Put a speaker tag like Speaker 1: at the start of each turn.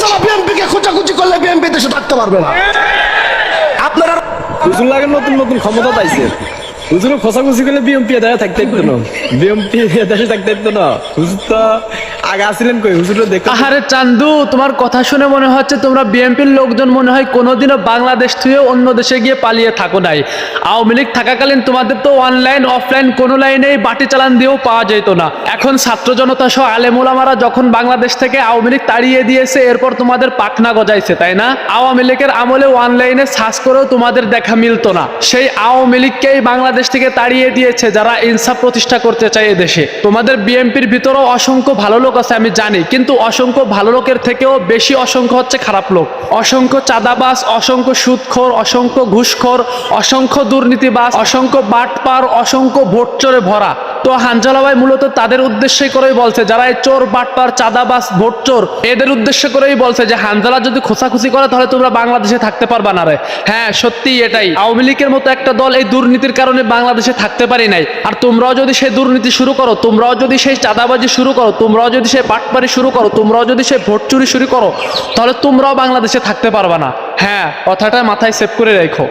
Speaker 1: যারা বিএনপিকে খোঁচাখুচি করলে বিএনপি দেশে থাকতে পারবে না। আপনারা
Speaker 2: হুজুর লাগে নতুন নতুন ক্ষমতা পাইছে, হুজুর খোঁচাখুচি করলে বিএমপি দেশে থাকতে দিত না, বিএমপি দেশে থাকতে দিত না। হুজুর তো আগে আসছিলেন কই, হুজুর দেখো।
Speaker 3: আহারে চান্দু, তোমার কথা শুনে মনে হচ্ছে তোমরা বিএনপির লোকজন মনে হয় কোনোদিনও বাংলাদেশ থেকে অন্য দেশে গিয়ে পালিয়ে থাকো নাই। আওয়ামী লীগ থাকাকালীন তোমাদের তো অনলাইন অফলাইন কোনো লাইনেই বাটি চালান দিয়েও পাওয়া যেত না। এখন ছাত্র জনতা সহ আলেমুলামারা যখন বাংলাদেশ থেকে আওয়ামী লীগ তাড়িয়ে দিয়েছে, এরপর তোমাদের পাখনা গজাইছে, তাই না? আওয়ামী লীগের আমলে অনলাইনে সার্চ করেও তোমাদের দেখা মিলতো না। সেই আওয়ামী লীগকেই বাংলাদেশ থেকে তাড়িয়ে দিয়েছে যারা ইনসাফ প্রতিষ্ঠা করতে চায় এদেশে। তোমাদের বিএনপির ভিতরেও অসংখ্য ভালো লোক আছে আমি জানি, কিন্তু অসংখ্য ভালো লোকের থেকেও বেশি অসংখ্য হচ্ছে খারাপ লোক। অসংখ্য চাঁদাবাজ, অসংখ্য সুদখোর, অসংখ্য ঘুষখোর, অসংখ্য দুর্নীতিবাজ, অসংখ্য বাটপার, অসংখ্য ভোট চোরে ভরা। তো হানজালা ভাই মূলত তাদের উদ্দেশ্য করেই বলছে, যারা এই চোর বাটপার চাঁদাবাজ ভোট চোর, এদের উদ্দেশ্য করেই বলছে যে হানজালা যদি খোঁচাখুচি করে তাহলে তোমরা বাংলাদেশে থাকতে পারবা না রে। হ্যাঁ সত্যি এটাই, আওয়ামী লীগের মতো একটা দল এই দুর্নীতির কারণে বাংলাদেশে থাকতে পারি নাই। আর তোমরাও যদি সেই দুর্নীতি শুরু করো, তোমরাও যদি সেই চাঁদাবাজি শুরু করো, তোমরাও যদি সেই বাটপারি শুরু করো, তোমরাও যদি সেই ভোট চুরি শুরু করো, তাহলে তোমরাও বাংলাদেশে থাকতে পারবা না। হ্যাঁ, কথাটা মাথায় সেভ করে রেখো।